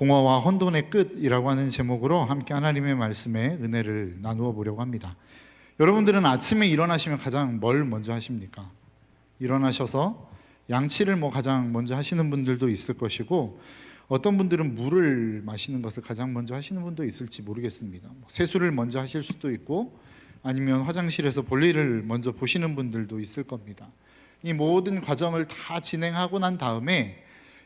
공허와 혼돈의 끝이라고 하는 제목으로 함께 하나님의 말씀에 은혜를 나누어 보려고 합니다. 여러분들은 아침에 일어나시면 가장 뭘 먼저 하십니까? 일어나셔서 양치를 가장 먼저 하시는 분들도 있을 것이고, 어떤 분들은 물을 마시는 것을 가장 먼저 하시는 분도 있을지 모르겠습니다. 세수를 먼저 하실 수도 있고, 아니면 화장실에서 볼일을 먼저 보시는 분들도 있을 겁니다. 이 모든 과정을 다 진행하고 난 다음에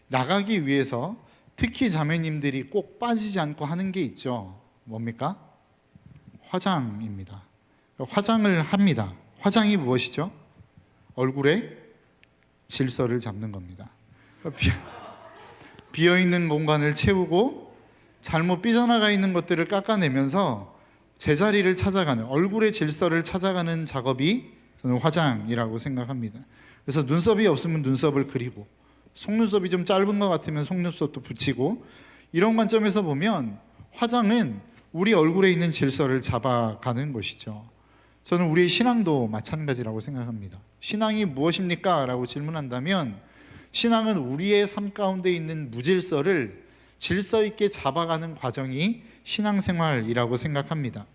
나가기 위해서 특히 자매님들이 꼭 빠지지 않고 하는 게 있죠. 뭡니까? 화장입니다. 화장을 합니다. 화장이 무엇이죠? 얼굴에 질서를 잡는 겁니다. 비어있는 공간을 채우고 잘못 삐져나가 있는 것들을 깎아내면서 제자리를 찾아가는, 얼굴의 질서를 찾아가는 작업이 저는 화장이라고 생각합니다. 그래서 눈썹이 없으면 눈썹을 그리고, 속눈썹이 좀 짧은 것 같으면 속눈썹도 붙이고, 이런 관점에서 보면 화장은 우리 얼굴에 있는 질서를 잡아가는 것이죠. 저는 우리의 신앙도 마찬가지라고 생각합니다. 신앙이 무엇입니까? 라고 질문한다면, 신앙은 우리의 삶 가운데 있는 무질서를 질서 있게 잡아가는 과정이 신앙생활이라고 생각합니다.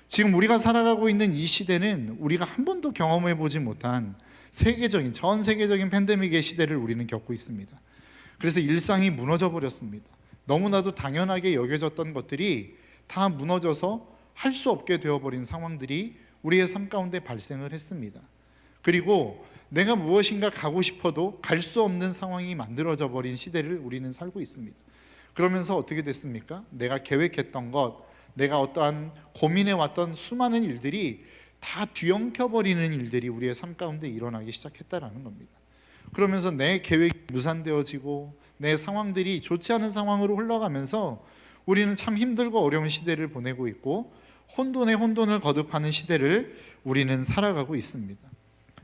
지금 우리가 살아가고 있는 이 시대는 우리가 한 번도 경험해 보지 못한 전 세계적인 팬데믹의 시대를 우리는 겪고 있습니다. 그래서 일상이 무너져 버렸습니다. 너무나도 당연하게 여겨졌던 것들이 다 무너져서 할 수 없게 되어버린 상황들이 우리의 삶 가운데 발생을 했습니다. 그리고 내가 무엇인가 가고 싶어도 갈 수 없는 상황이 만들어져 버린 시대를 우리는 살고 있습니다. 그러면서 어떻게 됐습니까? 내가 계획했던 것, 내가 어떠한 고민해왔던 수많은 일들이 다 뒤엉켜버리는 일들이 우리의 삶 가운데 일어나기 시작했다라는 겁니다. 그러면서 내 계획이 무산되어지고 내 상황들이 좋지 않은 상황으로 흘러가면서 우리는 참 힘들고 어려운 시대를 보내고 있고, 혼돈에 혼돈을 거듭하는 시대를 우리는 살아가고 있습니다.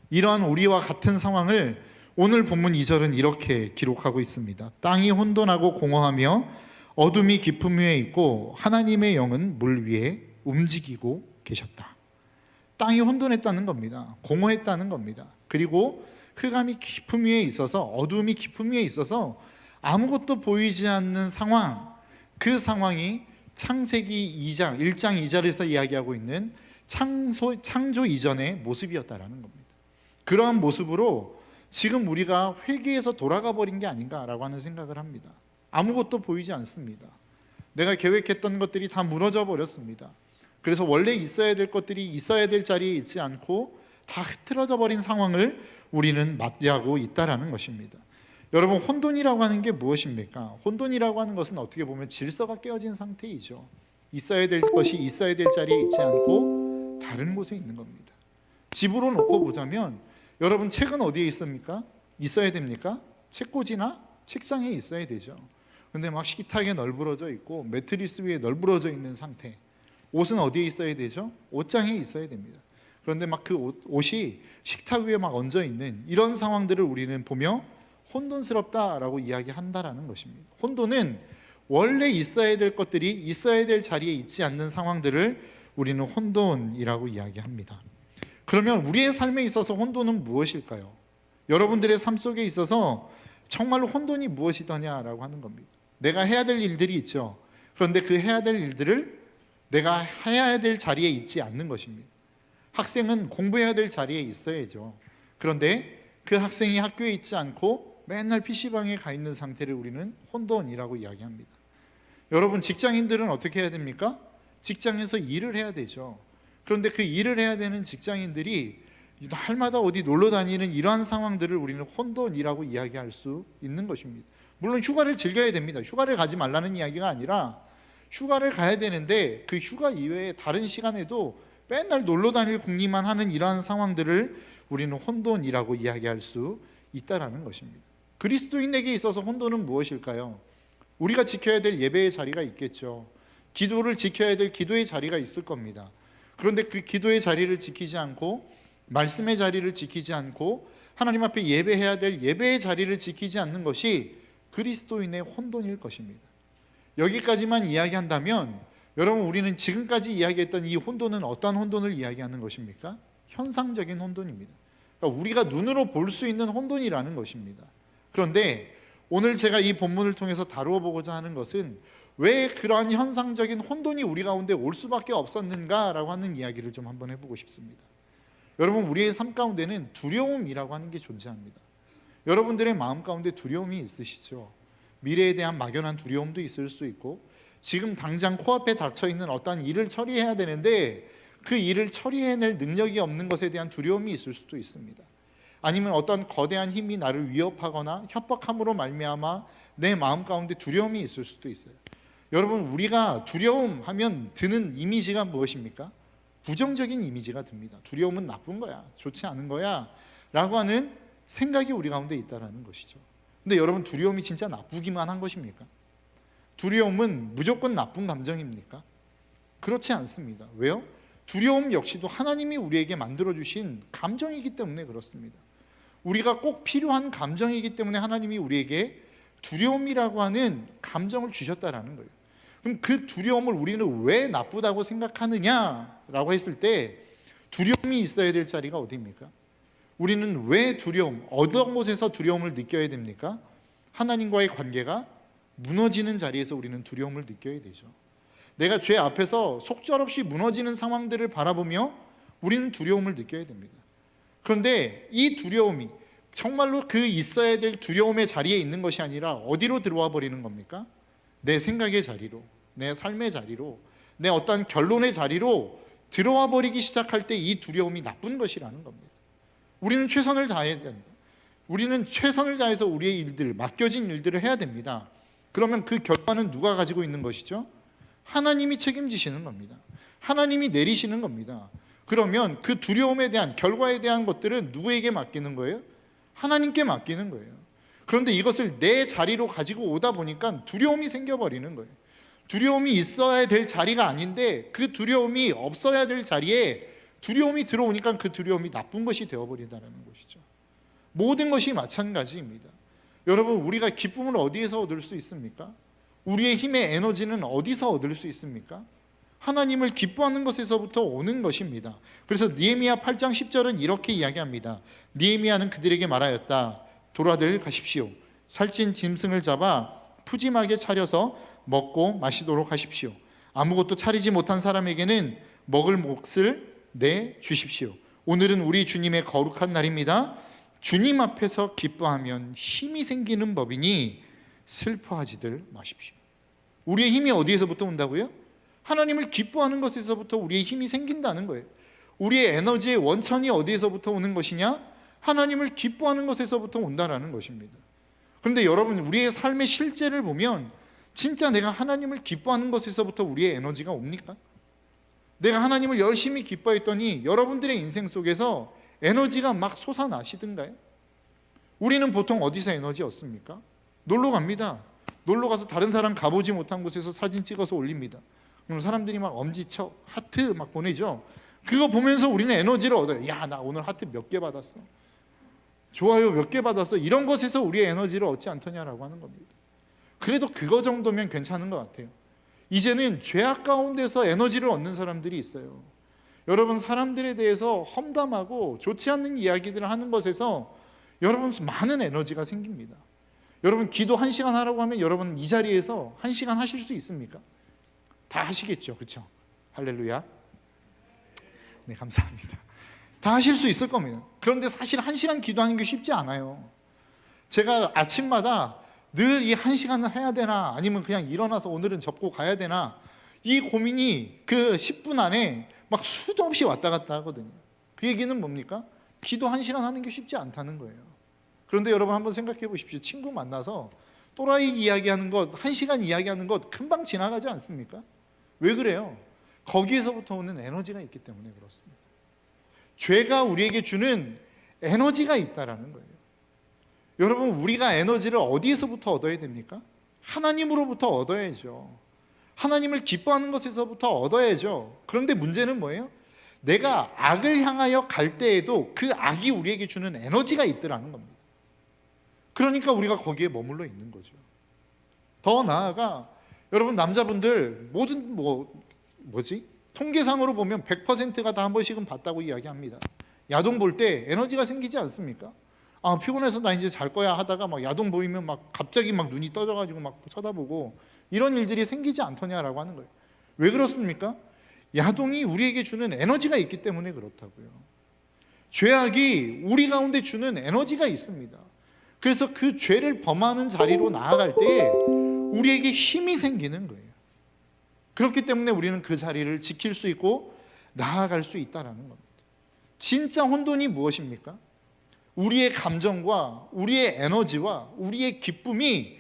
이러한 우리와 같은 상황을 오늘 본문 2절은 이렇게 기록하고 있습니다. 땅이 혼돈하고 공허하며 어둠이 깊음 위에 있고 하나님의 영은 물 위에 움직이고 계셨다. 땅이 혼돈했다는 겁니다. 공허했다는 겁니다. 그리고 흑암이 깊음 위에 있어서, 어둠이 깊음 위에 있어서 아무것도 보이지 않는 상황, 그 상황이 창세기 1장 2절에서 이야기하고 있는 창조 이전의 모습이었다라는 겁니다. 그러한 모습으로 지금 우리가 회개에서 돌아가 버린 게 아닌가라고 하는 생각을 합니다. 아무것도 보이지 않습니다. 내가 계획했던 것들이 다 무너져 버렸습니다. 그래서 원래 있어야 될 것들이 있어야 될 자리에 있지 않고 다 흐트러져 버린 상황을 우리는 맞이하고 있다라는 것입니다. 여러분, 혼돈이라고 하는 게 무엇입니까? 혼돈이라고 하는 것은 어떻게 보면 질서가 깨어진 상태이죠. 있어야 될 것이 있어야 될 자리에 있지 않고 다른 곳에 있는 겁니다. 집으로 놓고 보자면, 여러분, 책은 어디에 있습니까? 있어야 됩니까? 책꽂이나 책상에 있어야 되죠. 근데 막 식탁에 널브러져 있고 매트리스 위에 널브러져 있는 상태. 옷은 어디에 있어야 되죠? 옷장에 있어야 됩니다. 그런데 막 그 옷이 식탁 위에 막 얹어 있는 이런 상황들을 우리는 보며 혼돈스럽다라고 이야기한다라는 것입니다. 혼돈은 원래 있어야 될 것들이 있어야 될 자리에 있지 않는 상황들을 우리는 혼돈이라고 이야기합니다. 그러면 우리의 삶에 있어서 혼돈은 무엇일까요? 여러분들의 삶 속에 있어서 정말로 혼돈이 무엇이더냐라고 하는 겁니다. 내가 해야 될 일들이 있죠. 그런데 그 해야 될 일들을 내가 해야 될 자리에 있지 않는 것입니다. 학생은 공부해야 될 자리에 있어야죠. 그런데 그 학생이 학교에 있지 않고 맨날 PC방에 가 있는 상태를 우리는 혼돈이라고 이야기합니다. 여러분, 직장인들은 어떻게 해야 됩니까? 직장에서 일을 해야 되죠. 그런데 그 일을 해야 되는 직장인들이 날마다 어디 놀러 다니는 이러한 상황들을 우리는 혼돈이라고 이야기할 수 있는 것입니다. 물론 휴가를 즐겨야 됩니다. 휴가를 가지 말라는 이야기가 아니라 휴가를 가야 되는데 그 휴가 이외에 다른 시간에도 맨날 놀러 다닐 궁리만 하는 이러한 상황들을 우리는 혼돈이라고 이야기할 수 있다라는 것입니다. 그리스도인에게 있어서 혼돈은 무엇일까요? 우리가 지켜야 될 예배의 자리가 있겠죠. 기도를 지켜야 될 기도의 자리가 있을 겁니다. 그런데 그 기도의 자리를 지키지 않고, 말씀의 자리를 지키지 않고, 하나님 앞에 예배해야 될 예배의 자리를 지키지 않는 것이 그리스도인의 혼돈일 것입니다. 여기까지만 이야기한다면, 여러분, 우리는 지금까지 이야기했던 이 혼돈은 어떤 혼돈을 이야기하는 것입니까? 현상적인 혼돈입니다. 그러니까 우리가 눈으로 볼 수 있는 혼돈이라는 것입니다. 그런데 오늘 제가 이 본문을 통해서 다루어 보고자 하는 것은 왜 그러한 현상적인 혼돈이 우리 가운데 올 수밖에 없었는가라고 하는 이야기를 좀 한번 해보고 싶습니다. 여러분, 우리의 삶 가운데는 두려움이라고 하는 게 존재합니다. 여러분들의 마음 가운데 두려움이 있으시죠? 미래에 대한 막연한 두려움도 있을 수 있고, 지금 당장 코앞에 닥쳐있는 어떤 일을 처리해야 되는데 그 일을 처리해낼 능력이 없는 것에 대한 두려움이 있을 수도 있습니다. 아니면 어떤 거대한 힘이 나를 위협하거나 협박함으로 말미암아 내 마음 가운데 두려움이 있을 수도 있어요. 여러분, 우리가 두려움 하면 드는 이미지가 무엇입니까? 부정적인 이미지가 듭니다. 두려움은 나쁜 거야, 좋지 않은 거야 라고 하는 생각이 우리 가운데 있다는 것이죠. 근데 여러분, 두려움이 진짜 나쁘기만 한 것입니까? 두려움은 무조건 나쁜 감정입니까? 그렇지 않습니다. 왜요? 두려움 역시도 하나님이 우리에게 만들어주신 감정이기 때문에 그렇습니다. 우리가 꼭 필요한 감정이기 때문에 하나님이 우리에게 두려움이라고 하는 감정을 주셨다라는 거예요. 그럼 그 두려움을 우리는 왜 나쁘다고 생각하느냐라고 했을 때 두려움이 있어야 될 자리가 어디입니까? 우리는 왜 두려움, 어떤 곳에서 두려움을 느껴야 됩니까? 하나님과의 관계가 무너지는 자리에서 우리는 두려움을 느껴야 되죠. 내가 죄 앞에서 속절없이 무너지는 상황들을 바라보며 우리는 두려움을 느껴야 됩니다. 그런데 이 두려움이 정말로 그 있어야 될 두려움의 자리에 있는 것이 아니라 어디로 들어와 버리는 겁니까? 내 생각의 자리로, 내 삶의 자리로, 내 어떤 결론의 자리로 들어와 버리기 시작할 때 이 두려움이 나쁜 것이라는 겁니다. 우리는 최선을 다해야 됩니다. 우리는 최선을 다해서 우리의 일들, 맡겨진 일들을 해야 됩니다. 그러면 그 결과는 누가 가지고 있는 것이죠? 하나님이 책임지시는 겁니다. 하나님이 내리시는 겁니다. 그러면 그 두려움에 대한, 결과에 대한 것들은 누구에게 맡기는 거예요? 하나님께 맡기는 거예요. 그런데 이것을 내 자리로 가지고 오다 보니까 두려움이 생겨버리는 거예요. 두려움이 있어야 될 자리가 아닌데 그 두려움이 없어야 될 자리에 두려움이 들어오니까 그 두려움이 나쁜 것이 되어버린다는 것이죠. 모든 것이 마찬가지입니다. 여러분, 우리가 기쁨을 어디에서 얻을 수 있습니까? 우리의 힘의 에너지는 어디서 얻을 수 있습니까? 하나님을 기뻐하는 것에서부터 오는 것입니다. 그래서 느헤미야 8장 10절은 이렇게 이야기합니다. 느헤미야는 그들에게 말하였다. 돌아들 가십시오. 살찐 짐승을 잡아 푸짐하게 차려서 먹고 마시도록 하십시오. 아무것도 차리지 못한 사람에게는 먹을 몫을 내주십시오. 오늘은 우리 주님의 거룩한 날입니다. 주님 앞에서 기뻐하면 힘이 생기는 법이니 슬퍼하지들 마십시오. 우리의 힘이 어디에서부터 온다고요? 하나님을 기뻐하는 것에서부터 우리의 힘이 생긴다는 거예요. 우리의 에너지의 원천이 어디에서부터 오는 것이냐? 하나님을 기뻐하는 것에서부터 온다는 것입니다. 그런데 여러분, 우리의 삶의 실제를 보면 진짜 내가 하나님을 기뻐하는 것에서부터 우리의 에너지가 옵니까? 내가 하나님을 열심히 기뻐했더니 여러분들의 인생 속에서 에너지가 막 솟아나시던가요? 우리는 보통 어디서 에너지 얻습니까? 놀러 갑니다. 놀러 가서 다른 사람 가보지 못한 곳에서 사진 찍어서 올립니다. 그럼 사람들이 막 엄지척, 하트 막 보내죠. 그거 보면서 우리는 에너지를 얻어요. 야, 나 오늘 하트 몇 개 받았어. 좋아요 몇 개 받았어. 이런 것에서 우리의 에너지를 얻지 않더냐라고 하는 겁니다. 그래도 그거 정도면 괜찮은 것 같아요. 이제는 죄악 가운데서 에너지를 얻는 사람들이 있어요. 여러분, 사람들에 대해서 험담하고 좋지 않는 이야기들을 하는 것에서 여러분 많은 에너지가 생깁니다. 여러분, 기도 1시간 하라고 하면 여러분 이 자리에서 1시간 하실 수 있습니까? 다 하시겠죠, 그렇죠? 할렐루야. 네, 감사합니다. 다 하실 수 있을 겁니다. 그런데 사실 1시간 기도하는 게 쉽지 않아요. 제가 아침마다 늘 이 1시간을 해야 되나 아니면 그냥 일어나서 오늘은 접고 가야 되나 이 고민이 그 10분 안에 막 수도 없이 왔다 갔다 하거든요. 그 얘기는 뭡니까? 기도 1시간 하는 게 쉽지 않다는 거예요. 그런데 여러분 한번 생각해 보십시오. 친구 만나서 또라이 이야기하는 것, 1시간 이야기하는 것 금방 지나가지 않습니까? 왜 그래요? 거기에서부터 오는 에너지가 있기 때문에 그렇습니다. 죄가 우리에게 주는 에너지가 있다라는 거예요. 여러분, 우리가 에너지를 어디에서부터 얻어야 됩니까? 하나님으로부터 얻어야죠. 하나님을 기뻐하는 것에서부터 얻어야죠. 그런데 문제는 뭐예요? 내가 악을 향하여 갈 때에도 그 악이 우리에게 주는 에너지가 있더라는 겁니다. 그러니까 우리가 거기에 머물러 있는 거죠. 더 나아가 여러분, 남자분들 모든 통계상으로 보면 100%가 다 한 번씩은 봤다고 이야기합니다. 야동 볼 때 에너지가 생기지 않습니까? 아, 피곤해서 나 이제 잘 거야 하다가 막 야동 보이면 막 갑자기 막 눈이 떠져가지고 막 쳐다보고 이런 일들이 생기지 않더냐라고 하는 거예요. 왜 그렇습니까? 야동이 우리에게 주는 에너지가 있기 때문에 그렇다고요. 죄악이 우리 가운데 주는 에너지가 있습니다. 그래서 그 죄를 범하는 자리로 나아갈 때 우리에게 힘이 생기는 거예요. 그렇기 때문에 우리는 그 자리를 지킬 수 있고 나아갈 수 있다는 겁니다. 진짜 혼돈이 무엇입니까? 우리의 감정과 우리의 에너지와 우리의 기쁨이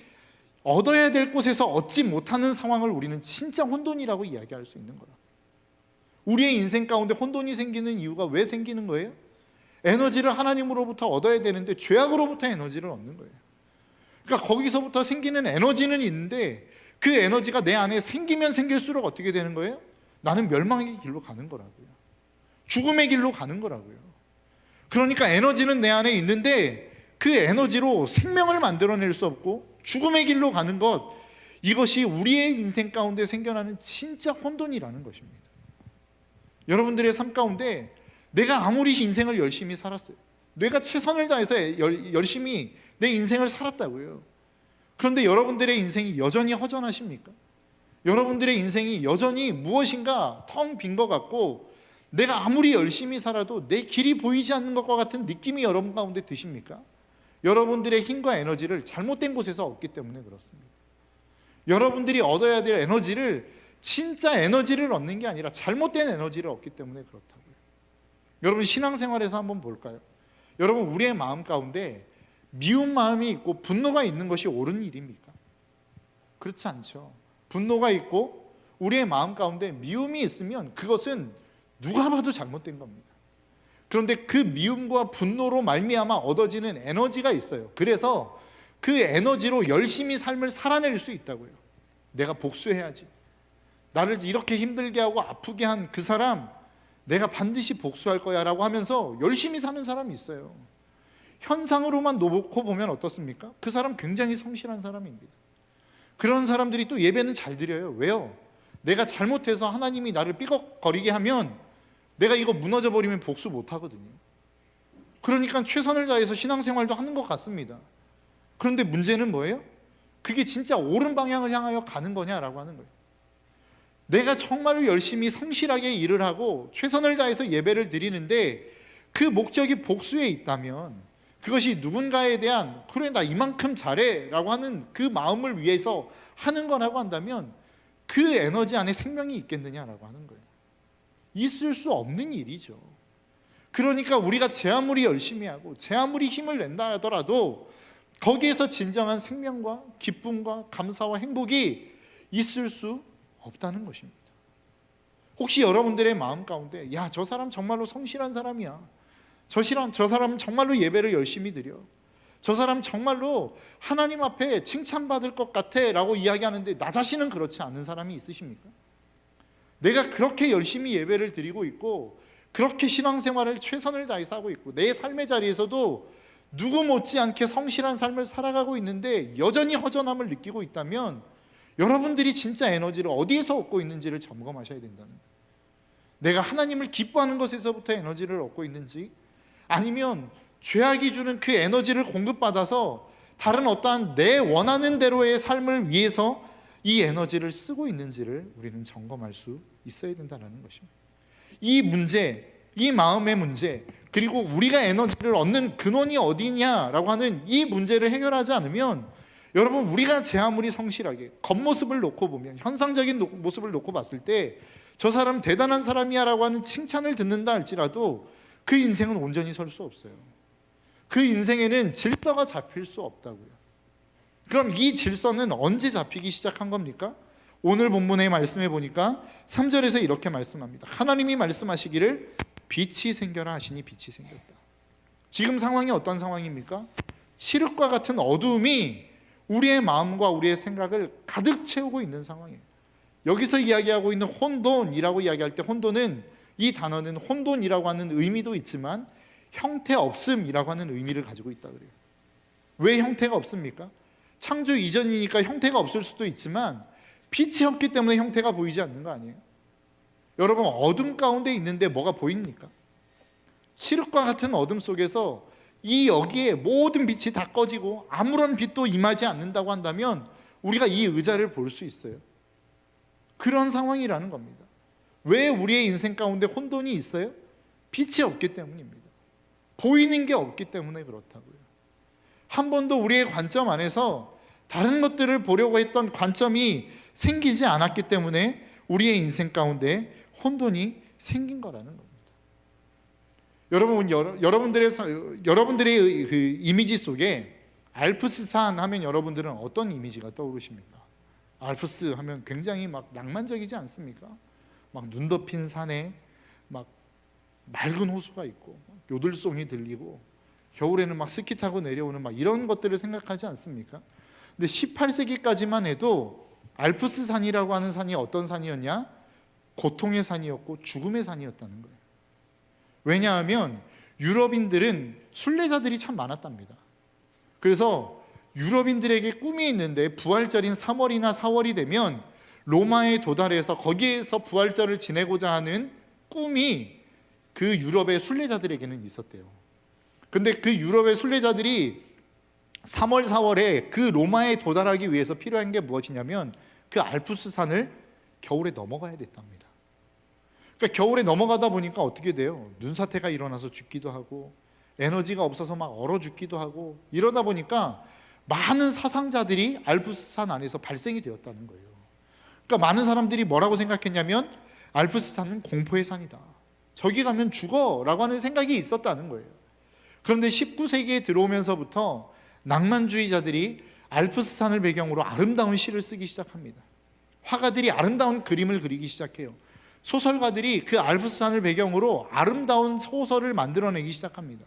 얻어야 될 곳에서 얻지 못하는 상황을 우리는 진짜 혼돈이라고 이야기할 수 있는 거라. 우리의 인생 가운데 혼돈이 생기는 이유가 왜 생기는 거예요? 에너지를 하나님으로부터 얻어야 되는데 죄악으로부터 에너지를 얻는 거예요. 그러니까 거기서부터 생기는 에너지는 있는데 그 에너지가 내 안에 생기면 생길수록 어떻게 되는 거예요? 나는 멸망의 길로 가는 거라고요. 죽음의 길로 가는 거라고요. 그러니까 에너지는 내 안에 있는데 그 에너지로 생명을 만들어낼 수 없고 죽음의 길로 가는 것, 이것이 우리의 인생 가운데 생겨나는 진짜 혼돈이라는 것입니다. 여러분들의 삶 가운데 내가 아무리 인생을 열심히 살았어요. 내가 최선을 다해서 열심히 내 인생을 살았다고요. 그런데 여러분들의 인생이 여전히 허전하십니까? 여러분들의 인생이 여전히 무엇인가 텅 빈 것 같고 내가 아무리 열심히 살아도 내 길이 보이지 않는 것과 같은 느낌이 여러분 가운데 드십니까? 여러분들의 힘과 에너지를 잘못된 곳에서 얻기 때문에 그렇습니다. 여러분들이 얻어야 될 에너지를 진짜 에너지를 얻는 게 아니라 잘못된 에너지를 얻기 때문에 그렇다고요. 여러분 신앙생활에서 한번 볼까요? 여러분 우리의 마음 가운데 미운 마음이 있고 분노가 있는 것이 옳은 일입니까? 그렇지 않죠. 분노가 있고 우리의 마음 가운데 미움이 있으면 그것은 누가 봐도 잘못된 겁니다. 그런데 그 미움과 분노로 말미암아 얻어지는 에너지가 있어요. 그래서 그 에너지로 열심히 삶을 살아낼 수 있다고요. 내가 복수해야지. 나를 이렇게 힘들게 하고 아프게 한 그 사람 내가 반드시 복수할 거야 라고 하면서 열심히 사는 사람이 있어요. 현상으로만 놓고 보면 어떻습니까? 그 사람 굉장히 성실한 사람입니다. 그런 사람들이 또 예배는 잘 드려요. 왜요? 내가 잘못해서 하나님이 나를 삐걱거리게 하면 내가 이거 무너져 버리면 복수 못 하거든요. 그러니까 최선을 다해서 신앙생활도 하는 것 같습니다. 그런데 문제는 뭐예요? 그게 진짜 옳은 방향을 향하여 가는 거냐라고 하는 거예요. 내가 정말로 열심히 성실하게 일을 하고 최선을 다해서 예배를 드리는데 그 목적이 복수에 있다면, 그것이 누군가에 대한 그래 나 이만큼 잘해 라고 하는 그 마음을 위해서 하는 거라고 한다면 그 에너지 안에 생명이 있겠느냐라고 하는 거예요. 있을 수 없는 일이죠. 그러니까 우리가 제 아무리 열심히 하고 제 아무리 힘을 낸다 하더라도 거기에서 진정한 생명과 기쁨과 감사와 행복이 있을 수 없다는 것입니다. 혹시 여러분들의 마음 가운데 야, 저 사람 정말로 성실한 사람이야, 저 사람 정말로 예배를 열심히 드려, 저 사람 정말로 하나님 앞에 칭찬받을 것 같아 라고 이야기하는데 나 자신은 그렇지 않은 사람이 있으십니까? 내가 그렇게 열심히 예배를 드리고 있고 그렇게 신앙생활을 최선을 다해서 하고 있고 내 삶의 자리에서도 누구 못지않게 성실한 삶을 살아가고 있는데 여전히 허전함을 느끼고 있다면 여러분들이 진짜 에너지를 어디에서 얻고 있는지를 점검하셔야 된다는 거예요. 내가 하나님을 기뻐하는 것에서부터 에너지를 얻고 있는지, 아니면 죄악이 주는 그 에너지를 공급받아서 다른 어떠한 내 원하는 대로의 삶을 위해서 이 에너지를 쓰고 있는지를 우리는 점검할 수 있어야 된다는 것입니다. 이 문제, 이 마음의 문제, 그리고 우리가 에너지를 얻는 근원이 어디냐라고 하는 이 문제를 해결하지 않으면 여러분 우리가 제 아무리 성실하게 겉모습을 놓고 보면, 현상적인 모습을 놓고 봤을 때 저 사람 대단한 사람이야 라고 하는 칭찬을 듣는다 할지라도 그 인생은 온전히 설 수 없어요. 그 인생에는 질서가 잡힐 수 없다고요. 그럼 이 질서는 언제 잡히기 시작한 겁니까? 오늘 본문의 말씀해 보니까 3절에서 이렇게 말씀합니다. 하나님이 말씀하시기를 빛이 생겨라 하시니 빛이 생겼다. 지금 상황이 어떤 상황입니까? 칠흑과 같은 어두움이 우리의 마음과 우리의 생각을 가득 채우고 있는 상황이에요. 여기서 이야기하고 있는 혼돈이라고 이야기할 때 혼돈은, 이 단어는 혼돈이라고 하는 의미도 있지만 형태 없음이라고 하는 의미를 가지고 있다 그래요. 왜 형태가 없습니까? 창조 이전이니까 형태가 없을 수도 있지만 빛이 없기 때문에 형태가 보이지 않는 거 아니에요? 여러분 어둠 가운데 있는데 뭐가 보입니까? 칠흑과 같은 어둠 속에서 이 여기에 모든 빛이 다 꺼지고 아무런 빛도 임하지 않는다고 한다면 우리가 이 의자를 볼 수 있어요? 그런 상황이라는 겁니다. 왜 우리의 인생 가운데 혼돈이 있어요? 빛이 없기 때문입니다. 보이는 게 없기 때문에 그렇다고요. 한 번도 우리의 관점 안에서 다른 것들을 보려고 했던 관점이 생기지 않았기 때문에 우리의 인생 가운데 혼돈이 생긴 거라는 겁니다. 여러분들의 그 이미지 속에 알프스산 하면 여러분들은 어떤 이미지가 떠오르십니까? 알프스 하면 굉장히 막 낭만적이지 않습니까? 막 눈 덮인 산에 막 맑은 호수가 있고 요들송이 들리고 겨울에는 막 스키 타고 내려오는 막 이런 것들을 생각하지 않습니까? 근데 18세기까지만 해도 알프스 산이라고 하는 산이 어떤 산이었냐? 고통의 산이었고 죽음의 산이었다는 거예요. 왜냐하면 유럽인들은 순례자들이 참 많았답니다. 그래서 유럽인들에게 꿈이 있는데 부활절인 3월이나 4월이 되면 로마에 도달해서 거기에서 부활절을 지내고자 하는 꿈이 그 유럽의 순례자들에게는 있었대요. 근데 그 유럽의 순례자들이 3월, 4월에 그 로마에 도달하기 위해서 필요한 게 무엇이냐면 그 알프스 산을 겨울에 넘어가야 됐답니다. 그러니까 겨울에 넘어가다 보니까 어떻게 돼요? 눈사태가 일어나서 죽기도 하고 에너지가 없어서 막 얼어 죽기도 하고 이러다 보니까 많은 사상자들이 알프스 산 안에서 발생이 되었다는 거예요. 그러니까 많은 사람들이 뭐라고 생각했냐면 알프스 산은 공포의 산이다. 저기 가면 죽어 라고 하는 생각이 있었다는 거예요. 그런데 19세기에 들어오면서부터 낭만주의자들이 알프스 산을 배경으로 아름다운 시를 쓰기 시작합니다. 화가들이 아름다운 그림을 그리기 시작해요. 소설가들이 그 알프스 산을 배경으로 아름다운 소설을 만들어내기 시작합니다.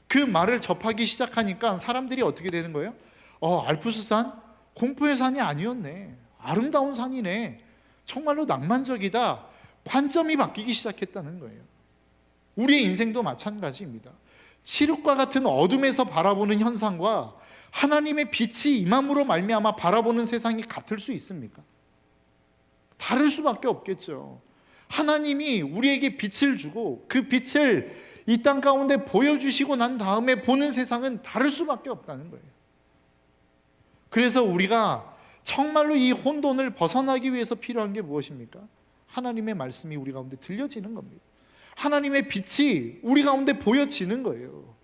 그 말을 접하기 시작하니까 사람들이 어떻게 되는 거예요? 알프스 산? 공포의 산이 아니었네. 아름다운 산이네. 정말로 낭만적이다. 관점이 바뀌기 시작했다는 거예요. 우리의 인생도 마찬가지입니다. 칠흑과 같은 어둠에서 바라보는 현상과 하나님의 빛이 임함으로 말미암아 바라보는 세상이 같을 수 있습니까? 다를 수밖에 없겠죠. 하나님이 우리에게 빛을 주고 그 빛을 이 땅 가운데 보여주시고 난 다음에 보는 세상은 다를 수밖에 없다는 거예요. 그래서 우리가 정말로 이 혼돈을 벗어나기 위해서 필요한 게 무엇입니까? 하나님의 말씀이 우리 가운데 들려지는 겁니다. 하나님의 빛이 우리 가운데 보여지는 거예요.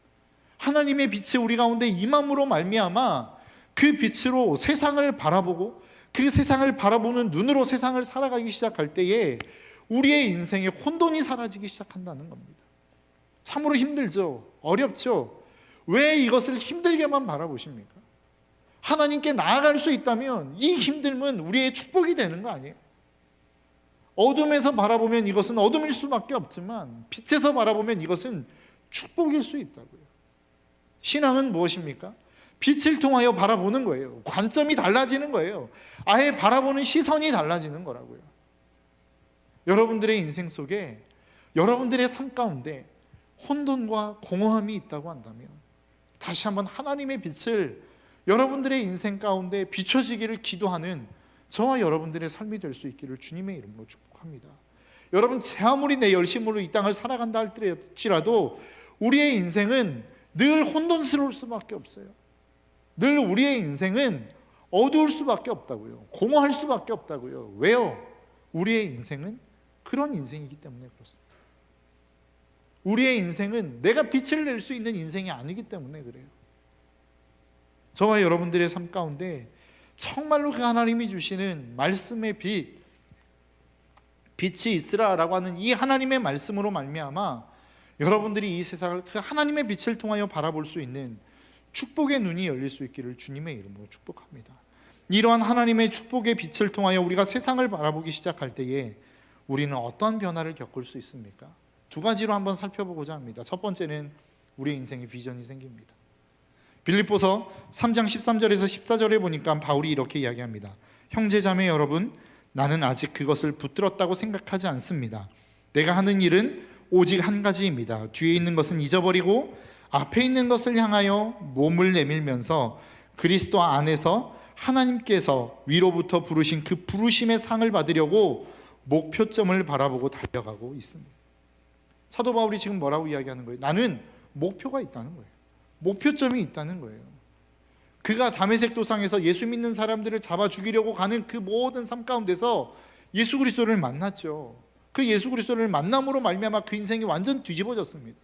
하나님의 빛이 우리 가운데 임함으로 말미암아 그 빛으로 세상을 바라보고 그 세상을 바라보는 눈으로 세상을 살아가기 시작할 때에 우리의 인생의 혼돈이 사라지기 시작한다는 겁니다. 참으로 힘들죠. 어렵죠. 왜 이것을 힘들게만 바라보십니까? 하나님께 나아갈 수 있다면 이 힘듦은 우리의 축복이 되는 거 아니에요? 어둠에서 바라보면 이것은 어둠일 수밖에 없지만 빛에서 바라보면 이것은 축복일 수 있다고요. 신앙은 무엇입니까? 빛을 통하여 바라보는 거예요. 관점이 달라지는 거예요. 아예 바라보는 시선이 달라지는 거라고요. 여러분들의 인생 속에 여러분들의 삶 가운데 혼돈과 공허함이 있다고 한다면 다시 한번 하나님의 빛을 여러분들의 인생 가운데 비춰지기를 기도하는 저와 여러분들의 삶이 될 수 있기를 주님의 이름으로 축복합니다. 여러분, 제 아무리 내 열심으로 이 땅을 살아간다 할지라도 우리의 인생은 늘 혼돈스러울 수밖에 없어요. 늘 우리의 인생은 어두울 수밖에 없다고요. 공허할 수밖에 없다고요. 왜요? 우리의 인생은 그런 인생이기 때문에 그렇습니다. 우리의 인생은 내가 빛을 낼 수 있는 인생이 아니기 때문에 그래요. 저와 여러분들의 삶 가운데 정말로 그 하나님이 주시는 말씀의 빛이 있으라라고 하는 이 하나님의 말씀으로 말미암아 여러분들이 이 세상을 그 하나님의 빛을 통하여 바라볼 수 있는 축복의 눈이 열릴 수 있기를 주님의 이름으로 축복합니다. 이러한 하나님의 축복의 빛을 통하여 우리가 세상을 바라보기 시작할 때에 우리는 어떤 변화를 겪을 수 있습니까? 두 가지로 한번 살펴보고자 합니다. 첫 번째는 우리의 인생에 비전이 생깁니다. 빌립보서 3장 13절에서 14절에 보니까 바울이 이렇게 이야기합니다. 형제자매 여러분, 나는 아직 그것을 붙들었다고 생각하지 않습니다. 내가 하는 일은 오직 한 가지입니다. 뒤에 있는 것은 잊어버리고 앞에 있는 것을 향하여 몸을 내밀면서 그리스도 안에서 하나님께서 위로부터 부르신 그 부르심의 상을 받으려고 목표점을 바라보고 달려가고 있습니다. 사도 바울이 지금 뭐라고 이야기하는 거예요? 나는 목표가 있다는 거예요. 목표점이 있다는 거예요. 그가 다메섹 도상에서 예수 믿는 사람들을 잡아 죽이려고 가는 그 모든 삶 가운데서 예수 그리스도를 만났죠. 그 예수 그리스도를 만남으로 말미암아 그 인생이 완전 뒤집어졌습니다.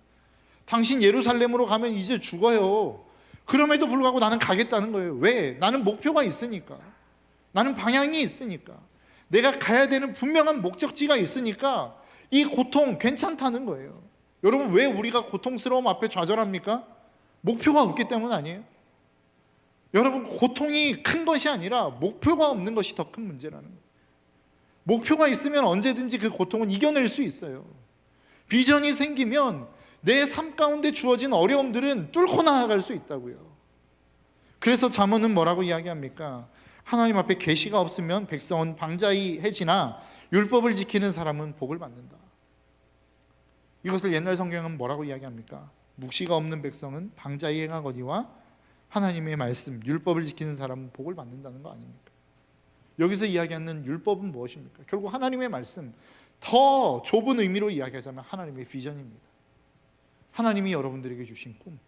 당신 예루살렘으로 가면 이제 죽어요. 그럼에도 불구하고 나는 가겠다는 거예요. 왜? 나는 목표가 있으니까. 나는 방향이 있으니까. 내가 가야 되는 분명한 목적지가 있으니까 이 고통 괜찮다는 거예요. 여러분, 왜 우리가 고통스러움 앞에 좌절합니까? 목표가 없기 때문 아니에요? 여러분, 고통이 큰 것이 아니라 목표가 없는 것이 더 큰 문제라는 거예요. 목표가 있으면 언제든지 그 고통은 이겨낼 수 있어요. 비전이 생기면 내 삶 가운데 주어진 어려움들은 뚫고 나아갈 수 있다고요. 그래서 잠언은 뭐라고 이야기합니까? 하나님 앞에 계시가 없으면 백성은 방자히해지나 율법을 지키는 사람은 복을 받는다. 이것을 옛날 성경은 뭐라고 이야기합니까? 묵시가 없는 백성은 방자히 행하거니와 하나님의 말씀, 율법을 지키는 사람은 복을 받는다는 거 아닙니까? 여기서 이야기하는 율법은 무엇입니까? 결국 하나님의 말씀, 더 좁은 의미로 이야기하자면 하나님의 비전입니다. 하나님이 여러분들에게 주신 꿈.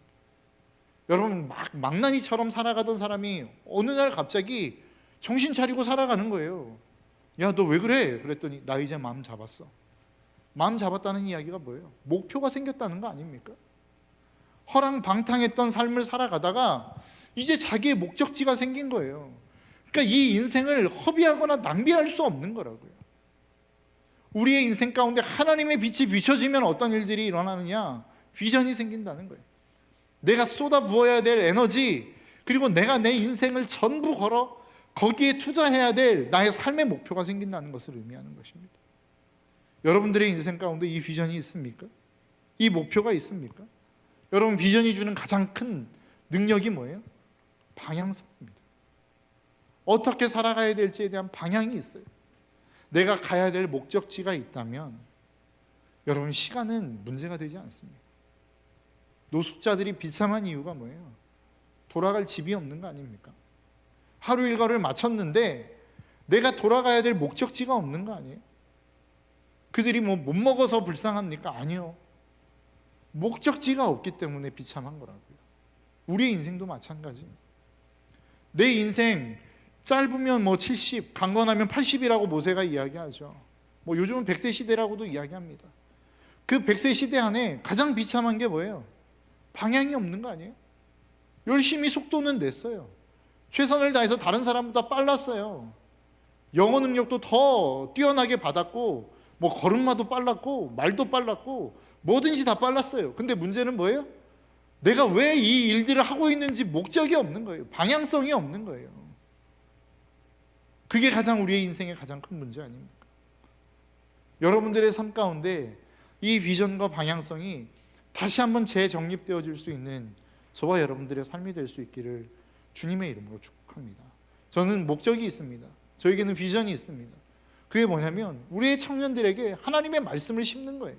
여러분, 망나니처럼 살아가던 사람이 어느 날 갑자기 정신 차리고 살아가는 거예요. 야, 너 왜 그래? 그랬더니 나 이제 마음 잡았어. 마음 잡았다는 이야기가 뭐예요? 목표가 생겼다는 거 아닙니까? 허랑방탕했던 삶을 살아가다가 이제 자기의 목적지가 생긴 거예요. 그러니까 이 인생을 허비하거나 낭비할 수 없는 거라고요. 우리의 인생 가운데 하나님의 빛이 비춰지면 어떤 일들이 일어나느냐? 비전이 생긴다는 거예요. 내가 쏟아 부어야 될 에너지, 그리고 내가 내 인생을 전부 걸어 거기에 투자해야 될 나의 삶의 목표가 생긴다는 것을 의미하는 것입니다. 여러분들의 인생 가운데 이 비전이 있습니까? 이 목표가 있습니까? 여러분, 비전이 주는 가장 큰 능력이 뭐예요? 방향성입니다. 어떻게 살아가야 될지에 대한 방향이 있어요. 내가 가야 될 목적지가 있다면 여러분, 시간은 문제가 되지 않습니다. 노숙자들이 비참한 이유가 뭐예요? 돌아갈 집이 없는 거 아닙니까? 하루 일과를 마쳤는데 내가 돌아가야 될 목적지가 없는 거 아니에요? 그들이 뭐 못 먹어서 불쌍합니까? 아니요. 목적지가 없기 때문에 비참한 거라고요. 우리의 인생도 마찬가지. 내 인생 짧으면 뭐 70, 강건하면 80이라고 모세가 이야기하죠. 뭐 요즘은 100세 시대라고도 이야기합니다. 그 100세 시대 안에 가장 비참한 게 뭐예요? 방향이 없는 거 아니에요? 열심히 속도는 냈어요. 최선을 다해서 다른 사람보다 빨랐어요. 영어 능력도 더 뛰어나게 받았고, 뭐 걸음마도 빨랐고, 말도 빨랐고, 뭐든지 다 빨랐어요. 근데 문제는 뭐예요? 내가 왜 이 일들을 하고 있는지 목적이 없는 거예요. 방향성이 없는 거예요. 그게 가장 우리의 인생의 가장 큰 문제 아닙니까? 여러분들의 삶 가운데 이 비전과 방향성이 다시 한번 재정립되어질 수 있는 저와 여러분들의 삶이 될 수 있기를 주님의 이름으로 축복합니다. 저는 목적이 있습니다. 저에게는 비전이 있습니다. 그게 뭐냐면 우리의 청년들에게 하나님의 말씀을 심는 거예요.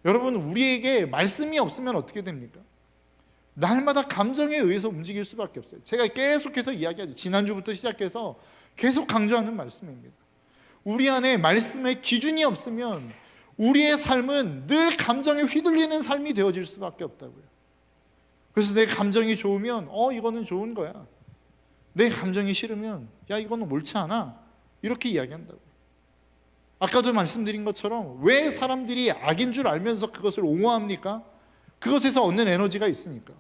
여러분, 우리에게 말씀이 없으면 어떻게 됩니까? 날마다 감정에 의해서 움직일 수밖에 없어요. 제가 계속해서 이야기하죠. 지난주부터 시작해서 계속 강조하는 말씀입니다. 우리 안에 말씀의 기준이 없으면 우리의 삶은 늘 감정에 휘둘리는 삶이 되어질 수밖에 없다고요. 그래서 내 감정이 좋으면 이거는 좋은 거야. 내 감정이 싫으면 야, 이거는 옳지 않아. 이렇게 이야기한다고요. 아까도 말씀드린 것처럼 왜 사람들이 악인 줄 알면서 그것을 옹호합니까? 그것에서 얻는 에너지가 있으니까.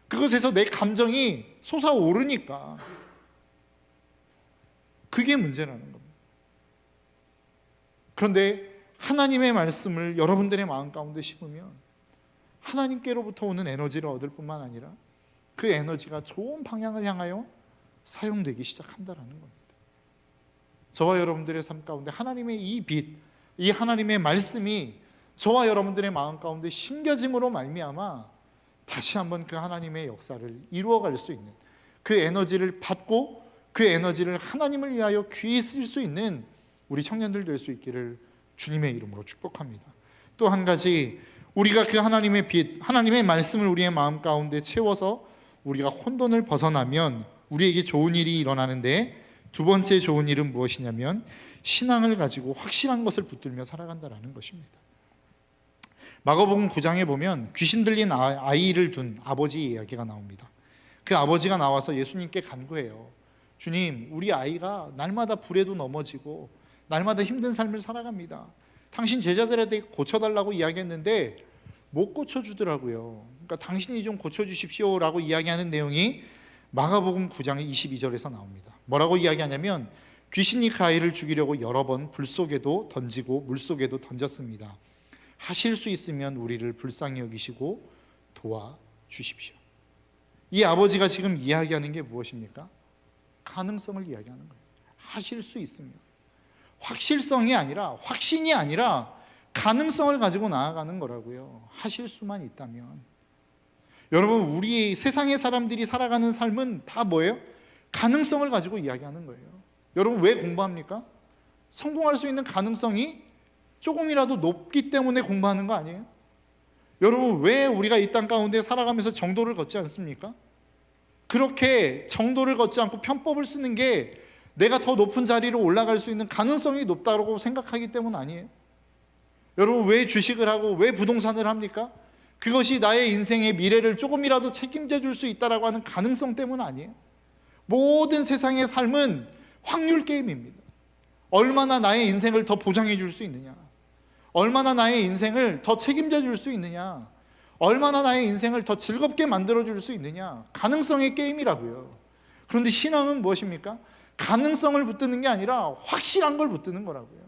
그것에서 내 감정이 솟아오르니까. 그게 문제라는 겁니다. 그런데 하나님의 말씀을 여러분들의 마음 가운데 심으면 하나님께로부터 오는 에너지를 얻을 뿐만 아니라 그 에너지가 좋은 방향을 향하여 사용되기 시작한다는 겁니다. 저와 여러분들의 삶 가운데 하나님의 이 빛, 이 하나님의 말씀이 저와 여러분들의 마음 가운데 심겨짐으로 말미암아 다시 한번 그 하나님의 역사를 이루어갈 수 있는, 그 에너지를 받고 그 에너지를 하나님을 위하여 귀히 쓸 수 있는 우리 청년들 될 수 있기를 주님의 이름으로 축복합니다. 또 한 가지, 우리가 그 하나님의 빛, 하나님의 말씀을 우리의 마음 가운데 채워서 우리가 혼돈을 벗어나면 우리에게 좋은 일이 일어나는데, 두 번째 좋은 일은 무엇이냐면 신앙을 가지고 확실한 것을 붙들며 살아간다는 것입니다. 마가복음 9장에 보면 귀신 들린 아이를 둔 아버지 이야기가 나옵니다. 그 아버지가 나와서 예수님께 간구해요. 주님, 우리 아이가 날마다 불에도 넘어지고 날마다 힘든 삶을 살아갑니다. 당신 제자들한테 고쳐달라고 이야기했는데 못 고쳐주더라고요. 그러니까 당신이 좀 고쳐주십시오라고 이야기하는 내용이 마가복음 9장 22절에서 나옵니다. 뭐라고 이야기하냐면 귀신이 그 아이를 죽이려고 여러 번 불 속에도 던지고 물 속에도 던졌습니다. 하실 수 있으면 우리를 불쌍히 여기시고 도와주십시오. 이 아버지가 지금 이야기하는 게 무엇입니까? 가능성을 이야기하는 거예요. 하실 수 있으면. 확실성이 아니라, 확신이 아니라 가능성을 가지고 나아가는 거라고요. 하실 수만 있다면. 여러분, 우리 세상의 사람들이 살아가는 삶은 다 뭐예요? 가능성을 가지고 이야기하는 거예요. 여러분, 왜 공부합니까? 성공할 수 있는 가능성이 조금이라도 높기 때문에 공부하는 거 아니에요? 여러분, 왜 우리가 이 땅 가운데 살아가면서 정도를 걷지 않습니까? 그렇게 정도를 걷지 않고 편법을 쓰는 게 내가 더 높은 자리로 올라갈 수 있는 가능성이 높다고 생각하기 때문 아니에요? 여러분, 왜 주식을 하고 왜 부동산을 합니까? 그것이 나의 인생의 미래를 조금이라도 책임져 줄 수 있다라고 하는 가능성 때문 아니에요? 모든 세상의 삶은 확률 게임입니다. 얼마나 나의 인생을 더 보장해 줄 수 있느냐, 얼마나 나의 인생을 더 책임져 줄 수 있느냐, 얼마나 나의 인생을 더 즐겁게 만들어 줄 수 있느냐, 가능성의 게임이라고요. 그런데 신앙은 무엇입니까? 가능성을 붙드는 게 아니라 확실한 걸 붙드는 거라고요.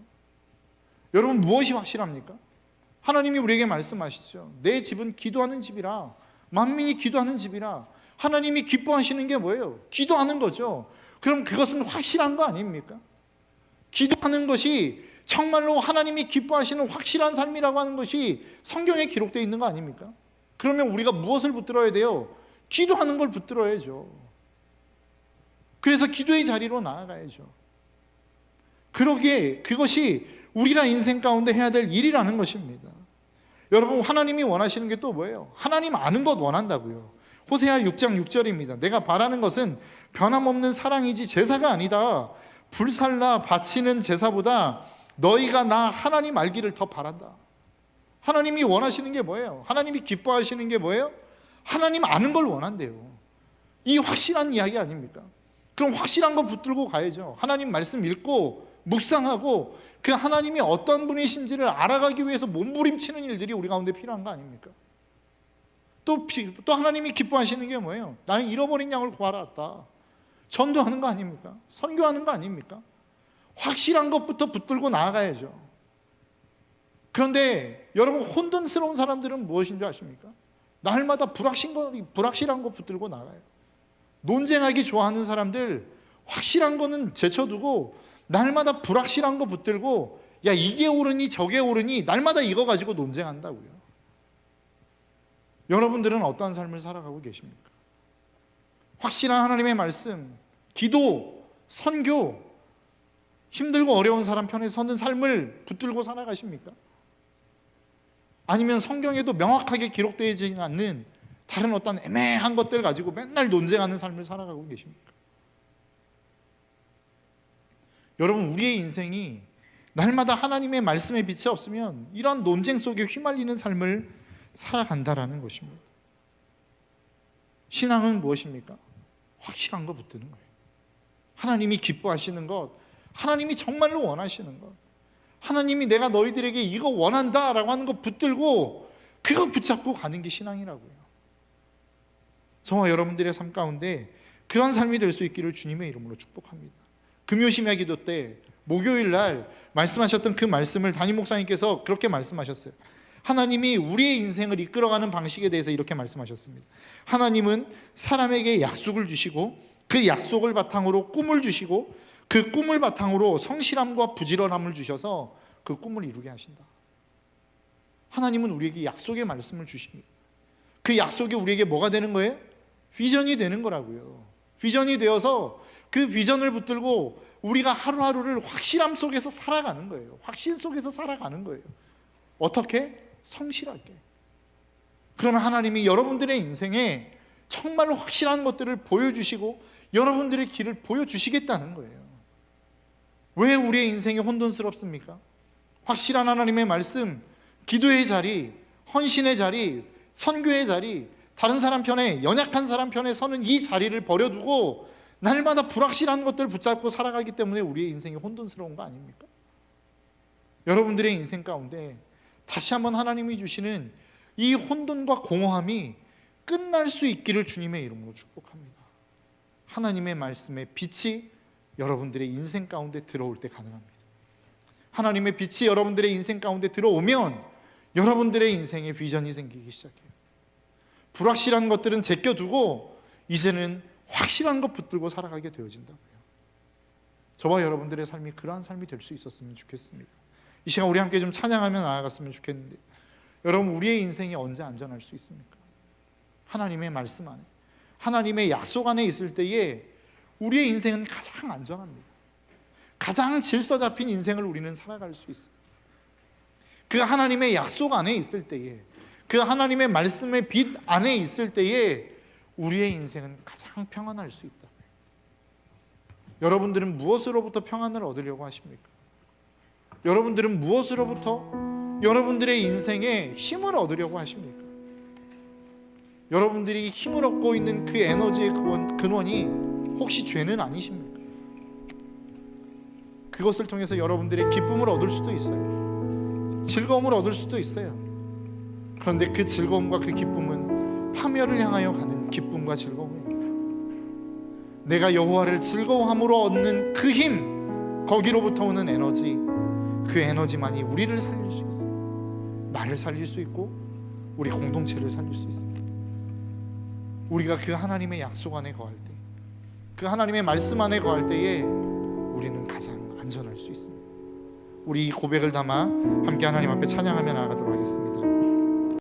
여러분, 무엇이 확실합니까? 하나님이 우리에게 말씀하시죠. 내 집은 기도하는 집이라, 만민이 기도하는 집이라. 하나님이 기뻐하시는 게 뭐예요? 기도하는 거죠. 그럼 그것은 확실한 거 아닙니까? 기도하는 것이 정말로 하나님이 기뻐하시는 확실한 삶이라고 하는 것이 성경에 기록되어 있는 거 아닙니까? 그러면 우리가 무엇을 붙들어야 돼요? 기도하는 걸 붙들어야죠. 그래서 기도의 자리로 나아가야죠. 그러기에 그것이 우리가 인생 가운데 해야 될 일이라는 것입니다. 여러분, 하나님이 원하시는 게 또 뭐예요? 하나님 아는 것 원한다고요. 호세아 6장 6절입니다. 내가 바라는 것은 변함없는 사랑이지 제사가 아니다. 불살라 바치는 제사보다 너희가 나 하나님 알기를 더 바란다. 하나님이 원하시는 게 뭐예요? 하나님이 기뻐하시는 게 뭐예요? 하나님 아는 걸 원한대요. 이 확실한 이야기 아닙니까? 그럼 확실한 거 붙들고 가야죠. 하나님 말씀 읽고 묵상하고 그 하나님이 어떤 분이신지를 알아가기 위해서 몸부림치는 일들이 우리 가운데 필요한 거 아닙니까? 또 하나님이 기뻐하시는 게 뭐예요? 나는 잃어버린 양을 구하러 왔다. 전도하는 거 아닙니까? 선교하는 거 아닙니까? 확실한 것부터 붙들고 나아가야죠. 그런데 여러분, 혼돈스러운 사람들은 무엇인 줄 아십니까? 날마다 불확실한 거 붙들고 나가요. 논쟁하기 좋아하는 사람들, 확실한 거는 제쳐두고 날마다 불확실한 거 붙들고, 야, 이게 옳으니 저게 옳으니 날마다 이거 가지고 논쟁한다고요. 여러분들은 어떠한 삶을 살아가고 계십니까? 확실한 하나님의 말씀, 기도, 선교, 힘들고 어려운 사람 편에 서는 삶을 붙들고 살아가십니까? 아니면 성경에도 명확하게 기록되지 않는 다른 어떤 애매한 것들 가지고 맨날 논쟁하는 삶을 살아가고 계십니까? 여러분, 우리의 인생이 날마다 하나님의 말씀의 빛이 없으면 이런 논쟁 속에 휘말리는 삶을 살아간다라는 것입니다. 신앙은 무엇입니까? 확실한 거 붙드는 거예요. 하나님이 기뻐하시는 것, 하나님이 정말로 원하시는 것, 하나님이 내가 너희들에게 이거 원한다라고 하는 거 붙들고 그거 붙잡고 가는 게 신앙이라고요. 저와 여러분들의 삶 가운데 그런 삶이 될 수 있기를 주님의 이름으로 축복합니다. 금요심야 기도 때 목요일 날 말씀하셨던 그 말씀을 담임 목사님께서 그렇게 말씀하셨어요. 하나님이 우리의 인생을 이끌어가는 방식에 대해서 이렇게 말씀하셨습니다. 하나님은 사람에게 약속을 주시고 그 약속을 바탕으로 꿈을 주시고 그 꿈을 바탕으로 성실함과 부지런함을 주셔서 그 꿈을 이루게 하신다. 하나님은 우리에게 약속의 말씀을 주십니다. 그 약속이 우리에게 뭐가 되는 거예요? 비전이 되는 거라고요. 비전이 되어서 그 비전을 붙들고 우리가 하루하루를 확실함 속에서 살아가는 거예요. 확신 속에서 살아가는 거예요. 어떻게? 성실하게. 그러면 하나님이 여러분들의 인생에 정말로 확실한 것들을 보여주시고 여러분들의 길을 보여주시겠다는 거예요. 왜 우리의 인생이 혼돈스럽습니까? 확실한 하나님의 말씀, 기도의 자리, 헌신의 자리, 선교의 자리, 다른 사람 편에, 연약한 사람 편에 서는 이 자리를 버려두고 날마다 불확실한 것들을 붙잡고 살아가기 때문에 우리의 인생이 혼돈스러운 거 아닙니까? 여러분들의 인생 가운데 다시 한번 하나님이 주시는 이 혼돈과 공허함이 끝날 수 있기를 주님의 이름으로 축복합니다. 하나님의 말씀의 빛이 여러분들의 인생 가운데 들어올 때 가능합니다. 하나님의 빛이 여러분들의 인생 가운데 들어오면 여러분들의 인생에 비전이 생기기 시작해요. 불확실한 것들은 제껴두고 이제는 확실한 것 붙들고 살아가게 되어진다고요. 저와 여러분들의 삶이 그러한 삶이 될 수 있었으면 좋겠습니다. 이 시간 우리 함께 좀 찬양하며 나아갔으면 좋겠는데, 여러분, 우리의 인생이 언제 안전할 수 있습니까? 하나님의 말씀 안에, 하나님의 약속 안에 있을 때에 우리의 인생은 가장 안전합니다. 가장 질서 잡힌 인생을 우리는 살아갈 수 있습니다. 그 하나님의 약속 안에 있을 때에, 그 하나님의 말씀의 빛 안에 있을 때에 우리의 인생은 가장 평안할 수 있다. 여러분들은 무엇으로부터 평안을 얻으려고 하십니까? 여러분들은 무엇으로부터 여러분들의 인생에 힘을 얻으려고 하십니까? 여러분들이 힘을 얻고 있는 그 에너지의 근원이 혹시 죄는 아니십니까? 그것을 통해서 여러분들의 기쁨을 얻을 수도 있어요. 즐거움을 얻을 수도 있어요. 그런데 그 즐거움과 그 기쁨은 파멸을 향하여 가는 기쁨과 즐거움입니다. 내가 여호와를 즐거워함으로 얻는 그 힘, 거기로부터 오는 에너지, 그 에너지만이 우리를 살릴 수 있습니다. 나를 살릴 수 있고 우리 공동체를 살릴 수 있습니다. 우리가 그 하나님의 약속 안에 거할 때, 그 하나님의 말씀 안에 거할 때에 우리는 가장 안전할 수 있습니다. 우리 이 고백을 담아 함께 하나님 앞에 찬양하며 나아가도록